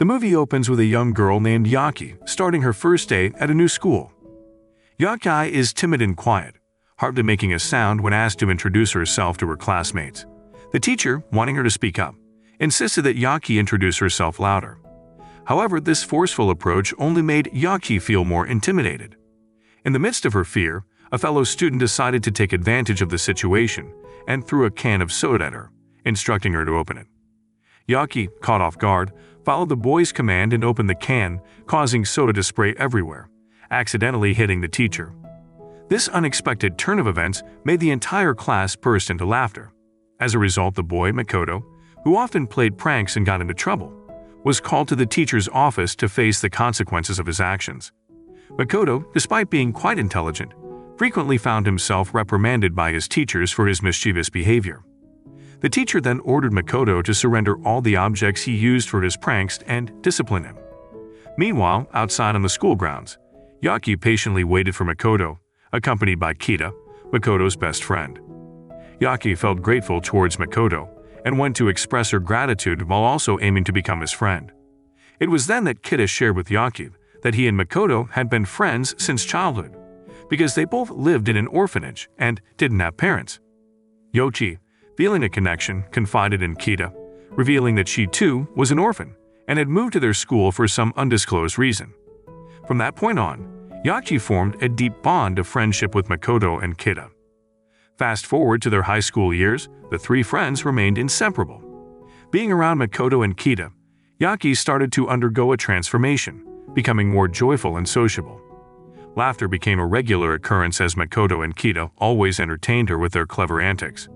The movie opens with a young girl named Yaki starting her first day at a new school. Yaki is timid and quiet, hardly making a sound when asked to introduce herself to her classmates. The teacher, wanting her to speak up, insisted that Yaki introduce herself louder. However, this forceful approach only made Yaki feel more intimidated. In the midst of her fear, a fellow student decided to take advantage of the situation and threw a can of soda at her, instructing her to open it. Yaki, caught off guard, followed the boy's command and opened the can, causing soda to spray everywhere, accidentally hitting the teacher. This unexpected turn of events made the entire class burst into laughter. As a result, the boy, Makoto, who often played pranks and got into trouble, was called to the teacher's office to face the consequences of his actions. Makoto, despite being quite intelligent, frequently found himself reprimanded by his teachers for his mischievous behavior. The teacher then ordered Makoto to surrender all the objects he used for his pranks and discipline him. Meanwhile, outside on the school grounds, Yaki patiently waited for Makoto, accompanied by Kida, Makoto's best friend. Yaki felt grateful towards Makoto and went to express her gratitude while also aiming to become his friend. It was then that Kida shared with Yaki that he and Makoto had been friends since childhood, because they both lived in an orphanage and didn't have parents. Yochi, feeling a connection, confided in Kida, revealing that she too was an orphan and had moved to their school for some undisclosed reason. From that point on, Yaki formed a deep bond of friendship with Makoto and Kida. Fast forward to their high school years, the three friends remained inseparable. Being around Makoto and Kida, Yaki started to undergo a transformation, becoming more joyful and sociable. Laughter became a regular occurrence as Makoto and Kida always entertained her with their clever antics.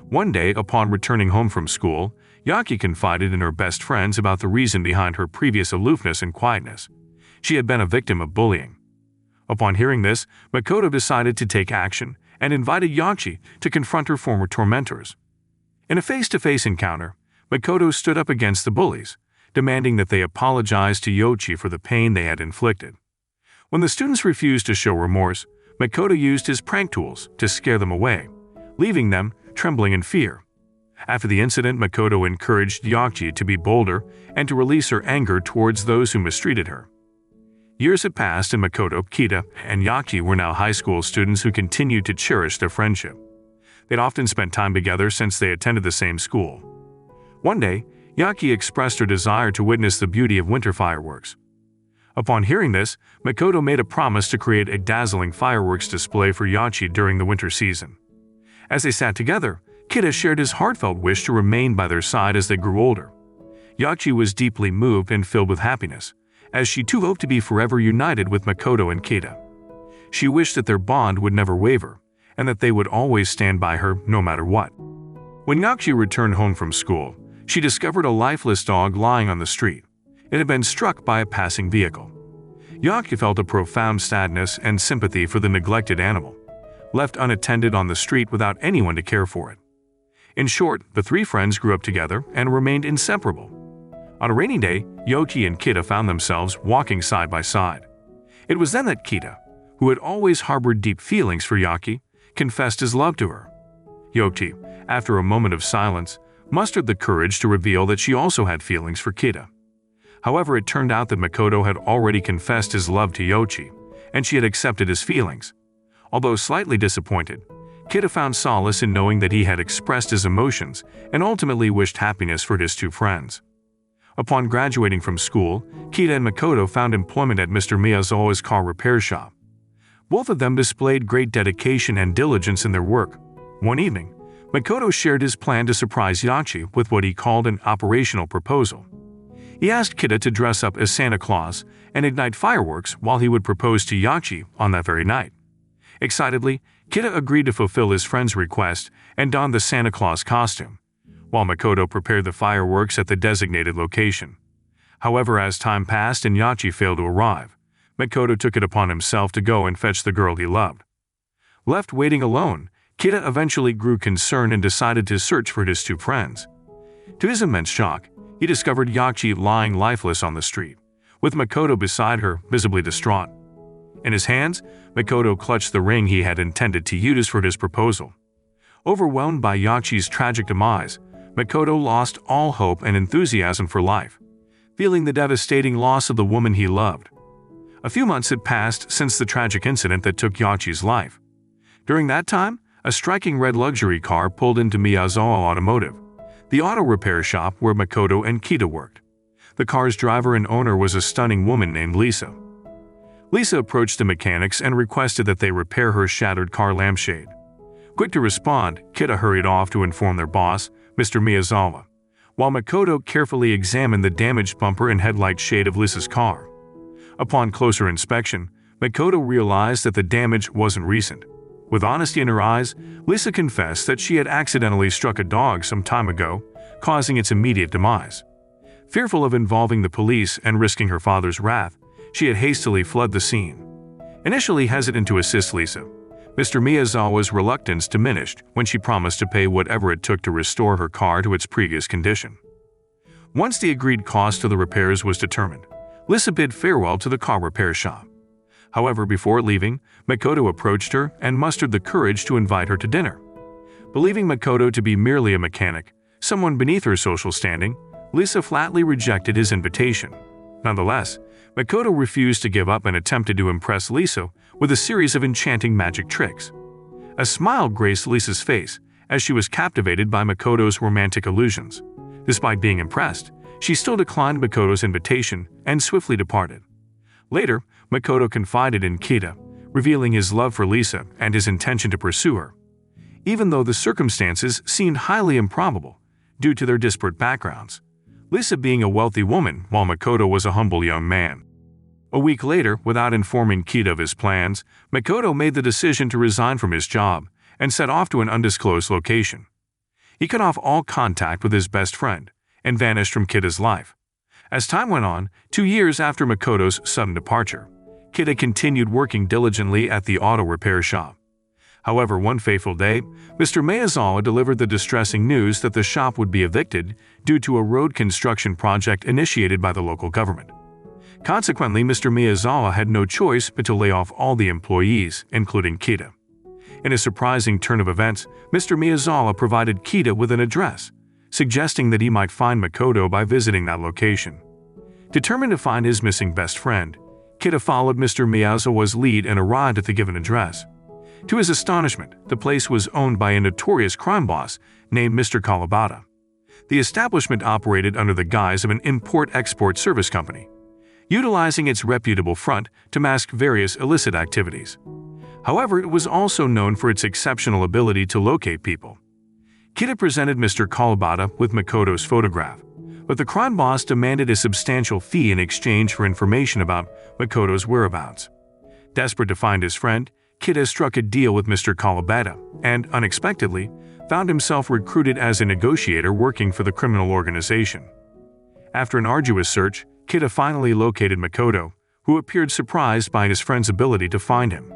One day, upon returning home from school, Yaki confided in her best friends about the reason behind her previous aloofness and quietness. She had been a victim of bullying. Upon hearing this, Makoto decided to take action and invited Yaki to confront her former tormentors. In a face-to-face encounter, Makoto stood up against the bullies, demanding that they apologize to Yochi for the pain they had inflicted. When the students refused to show remorse, Makoto used his prank tools to scare them away, leaving them trembling in fear. After the incident, Makoto encouraged Yaki to be bolder and to release her anger towards those who mistreated her. Years had passed and Makoto, Kida, and Yaki were now high school students who continued to cherish their friendship. They'd often spent time together since they attended the same school. One day, Yaki expressed her desire to witness the beauty of winter fireworks. Upon hearing this, Makoto made a promise to create a dazzling fireworks display for Yaki during the winter season. As they sat together, Kida shared his heartfelt wish to remain by their side as they grew older. Yaki was deeply moved and filled with happiness, as she too hoped to be forever united with Makoto and Kida. She wished that their bond would never waver, and that they would always stand by her no matter what. When Yaki returned home from school, she discovered a lifeless dog lying on the street. It had been struck by a passing vehicle. Yaki felt a profound sadness and sympathy for the neglected animal, left unattended on the street without anyone to care for it. In short, the three friends grew up together and remained inseparable. On a rainy day, Yochi and Kida found themselves walking side by side. It was then that Kida, who had always harbored deep feelings for Yaki, confessed his love to her. Yochi, after a moment of silence, mustered the courage to reveal that she also had feelings for Kida. However, it turned out that Makoto had already confessed his love to Yochi, and she had accepted his feelings. Although slightly disappointed, Kida found solace in knowing that he had expressed his emotions and ultimately wished happiness for his two friends. Upon graduating from school, Kida and Makoto found employment at Mr. Miyazawa's car repair shop. Both of them displayed great dedication and diligence in their work. One evening, Makoto shared his plan to surprise Yaki with what he called an operational proposal. He asked Kida to dress up as Santa Claus and ignite fireworks while he would propose to Yaki on that very night. Excitedly, Kida agreed to fulfill his friend's request and donned the Santa Claus costume, while Makoto prepared the fireworks at the designated location. However, as time passed and Yaki failed to arrive, Makoto took it upon himself to go and fetch the girl he loved. Left waiting alone, Kida eventually grew concerned and decided to search for his two friends. To his immense shock, he discovered Yaki lying lifeless on the street, with Makoto beside her, visibly distraught. In his hands, Makoto clutched the ring he had intended to use for his proposal. Overwhelmed by Yaki's tragic demise, Makoto lost all hope and enthusiasm for life. feeling the devastating loss of the woman he loved. A few months had passed since the tragic incident that took Yachi's life. During that time, a striking red luxury car pulled into Miyazawa Automotive, the auto repair shop where Makoto and Kita worked. The car's driver and owner was a stunning woman named Lisa. Lisa approached the mechanics and requested that they repair her shattered car lampshade. Quick to respond, Kita hurried off to inform their boss, Mr. Miyazawa, while Makoto carefully examined the damaged bumper and headlight shade of Lisa's car. Upon closer inspection, Makoto realized that the damage wasn't recent. With honesty in her eyes, Lisa confessed that she had accidentally struck a dog some time ago, causing its immediate demise. Fearful of involving the police and risking her father's wrath, she had hastily fled the scene. Initially hesitant to assist Lisa, Mr. Miyazawa's reluctance diminished when she promised to pay whatever it took to restore her car to its previous condition. Once the agreed cost of the repairs was determined, Lisa bid farewell to the car repair shop. However, before leaving, Makoto approached her and mustered the courage to invite her to dinner. Believing Makoto to be merely a mechanic, someone beneath her social standing, Lisa flatly rejected his invitation. Nonetheless, Makoto refused to give up and attempted to impress Lisa with a series of enchanting magic tricks. A smile graced Lisa's face as she was captivated by Makoto's romantic illusions. Despite being impressed, she still declined Makoto's invitation and swiftly departed. Later, Makoto confided in Kita, revealing his love for Lisa and his intention to pursue her. Even though the circumstances seemed highly improbable due to their disparate backgrounds, Lisa being a wealthy woman while Makoto was a humble young man. A week later, without informing Kita of his plans, Makoto made the decision to resign from his job and set off to an undisclosed location. He cut off all contact with his best friend and vanished from Kita's life. As time went on, 2 years after Makoto's sudden departure, Kita continued working diligently at the auto repair shop. However, one fateful day, Mr. Miyazawa delivered the distressing news that the shop would be evicted due to a road construction project initiated by the local government. Consequently, Mr. Miyazawa had no choice but to lay off all the employees, including Kita. In a surprising turn of events, Mr. Miyazawa provided Kita with an address, suggesting that he might find Makoto by visiting that location. Determined to find his missing best friend, Kita followed Mr. Miyazawa's lead and arrived at the given address. To his astonishment, the place was owned by a notorious crime boss named Mr. Kawabata. The establishment operated under the guise of an import-export service company, utilizing its reputable front to mask various illicit activities. However, it was also known for its exceptional ability to locate people. Kita presented Mr. Kawabata with Makoto's photograph, but the crime boss demanded a substantial fee in exchange for information about Makoto's whereabouts. Desperate to find his friend, Kita struck a deal with Mr. Kawabata and, unexpectedly, found himself recruited as a negotiator working for the criminal organization. After an arduous search, Kita finally located Makoto, who appeared surprised by his friend's ability to find him.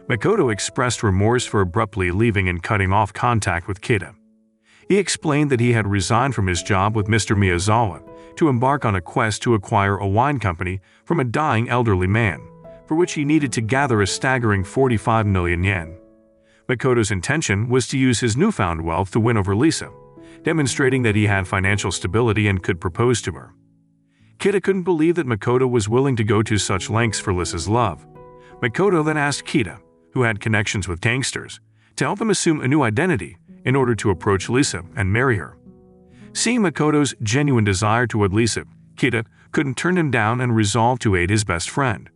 Makoto expressed remorse for abruptly leaving and cutting off contact with Kita. He explained that he had resigned from his job with Mr. Miyazawa to embark on a quest to acquire a wine company from a dying elderly man, for which he needed to gather a staggering 45 million yen. Makoto's intention was to use his newfound wealth to win over Lisa, demonstrating that he had financial stability and could propose to her. Kita couldn't believe that Makoto was willing to go to such lengths for Lisa's love. Makoto then asked Kita, who had connections with gangsters, to help him assume a new identity in order to approach Lisa and marry her. Seeing Makoto's genuine desire toward Lisa, Kita couldn't turn him down and resolved to aid his best friend.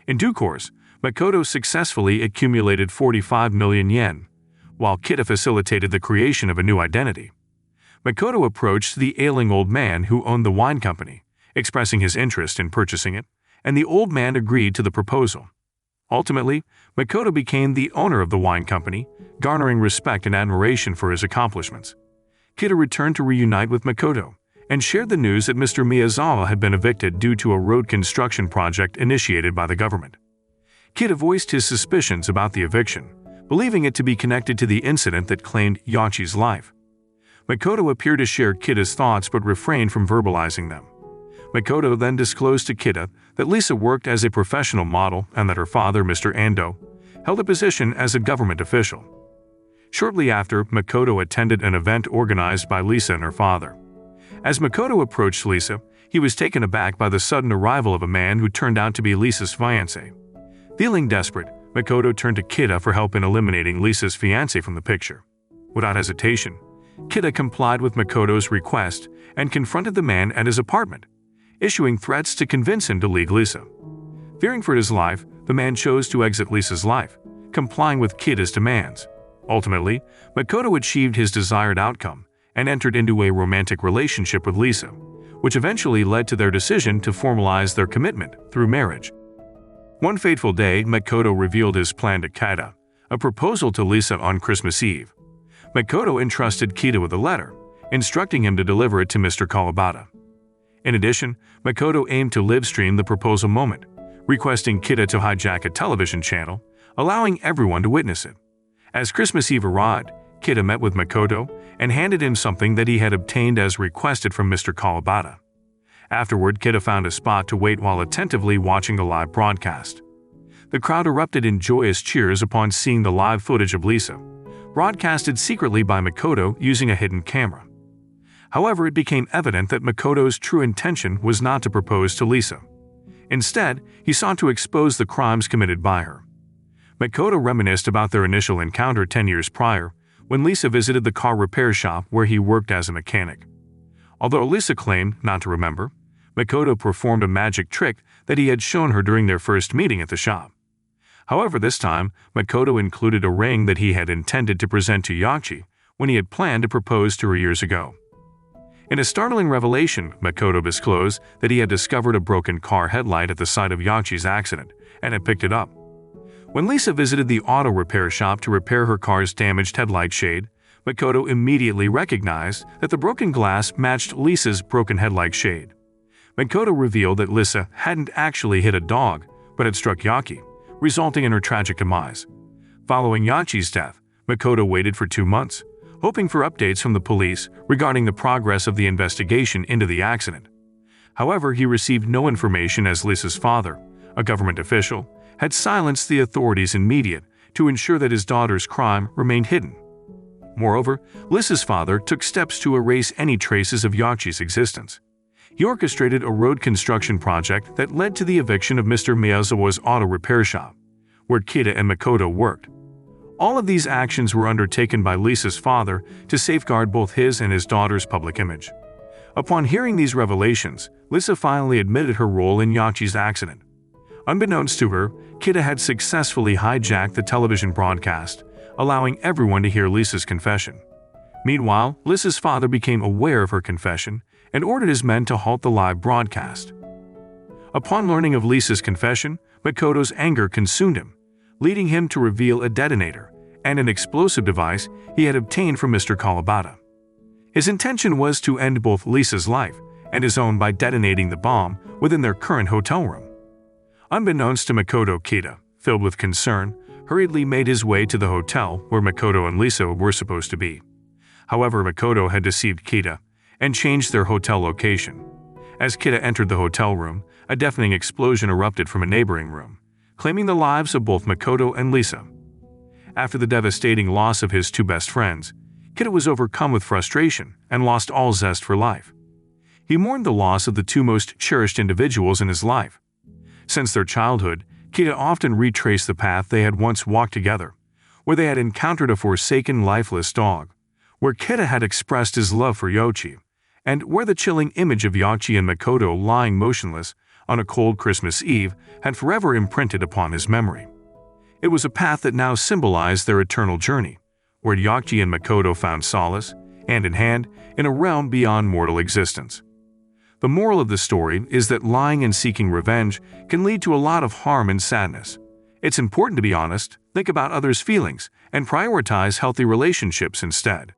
In due course, Makoto successfully accumulated 45 million yen, while Kita facilitated the creation of a new identity. Makoto approached the ailing old man who owned the wine company, expressing his interest in purchasing it, and the old man agreed to the proposal. Ultimately, Makoto became the owner of the wine company, garnering respect and admiration for his accomplishments. Kita returned to reunite with Makoto and shared the news that Mr. Miyazawa had been evicted due to a road construction project initiated by the government. Kita voiced his suspicions about the eviction, believing it to be connected to the incident that claimed Yachi's life. Makoto appeared to share Kita's thoughts but refrained from verbalizing them. Makoto then disclosed to Kita that Lisa worked as a professional model and that her father, Mr. Ando, held a position as a government official. Shortly after, Makoto attended an event organized by Lisa and her father. As Makoto approached Lisa, he was taken aback by the sudden arrival of a man who turned out to be Lisa's fiancé. Feeling desperate, Makoto turned to Kida for help in eliminating Lisa's fiancé from the picture. Without hesitation, Kida complied with Makoto's request and confronted the man at his apartment, issuing threats to convince him to leave Lisa. Fearing for his life, the man chose to exit Lisa's life, complying with Kida's demands. Ultimately, Makoto achieved his desired outcome and entered into a romantic relationship with Lisa, which eventually led to their decision to formalize their commitment through marriage. One fateful day, Makoto revealed his plan to Kida, a proposal to Lisa on Christmas Eve. Makoto entrusted Kida with a letter, instructing him to deliver it to Mr. Kawabata. In addition, Makoto aimed to live-stream the proposal moment, requesting Kida to hijack a television channel, allowing everyone to witness it. As Christmas Eve arrived, Kida met with Makoto and handed him something that he had obtained as requested from Mr. Kawabata. Afterward, Kida found a spot to wait while attentively watching the live broadcast. The crowd erupted in joyous cheers upon seeing the live footage of Lisa, broadcasted secretly by Makoto using a hidden camera. However, it became evident that Makoto's true intention was not to propose to Lisa. Instead, he sought to expose the crimes committed by her. Makoto reminisced about their initial encounter 10 years prior, when Lisa visited the car repair shop where he worked as a mechanic. Although Lisa claimed not to remember, Makoto performed a magic trick that he had shown her during their first meeting at the shop. However, this time, Makoto included a ring that he had intended to present to Yachi when he had planned to propose to her years ago. In a startling revelation, Makoto disclosed that he had discovered a broken car headlight at the site of Yachi's accident and had picked it up. When Lisa visited the auto repair shop to repair her car's damaged headlight shade, Makoto immediately recognized that the broken glass matched Lisa's broken headlight shade. Makoto revealed that Lisa hadn't actually hit a dog, but had struck Yachi, resulting in her tragic demise. Following Yachi's death, Makoto waited for 2 months, hoping for updates from the police regarding the progress of the investigation into the accident. However, he received no information as Lisa's father, a government official, had silenced the authorities and media to ensure that his daughter's crime remained hidden. Moreover, Lisa's father took steps to erase any traces of Yachi's existence. He orchestrated a road construction project that led to the eviction of Mr. Miyazawa's auto repair shop, where Kida and Makoto worked. All of these actions were undertaken by Lisa's father to safeguard both his and his daughter's public image. Upon hearing these revelations, Lisa finally admitted her role in Yachi's accident. Unbeknownst to her, Kida had successfully hijacked the television broadcast, allowing everyone to hear Lisa's confession. Meanwhile, Lisa's father became aware of her confession and ordered his men to halt the live broadcast. Upon learning of Lisa's confession, Makoto's anger consumed him, leading him to reveal a detonator and an explosive device he had obtained from Mr. Kawabata. His intention was to end both Lisa's life and his own by detonating the bomb within their current hotel room. Unbeknownst to Makoto, Kida, filled with concern, hurriedly made his way to the hotel where Makoto and Lisa were supposed to be. However, Makoto had deceived Kida and changed their hotel location. As Kida entered the hotel room, a deafening explosion erupted from a neighboring room, claiming the lives of both Makoto and Lisa. After the devastating loss of his 2 best friends, Kida was overcome with frustration and lost all zest for life. He mourned the loss of the 2 most cherished individuals in his life. Since their childhood, Kida often retraced the path they had once walked together, where they had encountered a forsaken, lifeless dog, where Kida had expressed his love for Yachi, and where the chilling image of Yachi and Makoto lying motionless on a cold Christmas Eve had forever imprinted upon his memory. It was a path that now symbolized their eternal journey, where Yachi and Makoto found solace, hand in hand, in a realm beyond mortal existence. The moral of the story is that lying and seeking revenge can lead to a lot of harm and sadness. It's important to be honest, think about others' feelings, and prioritize healthy relationships instead.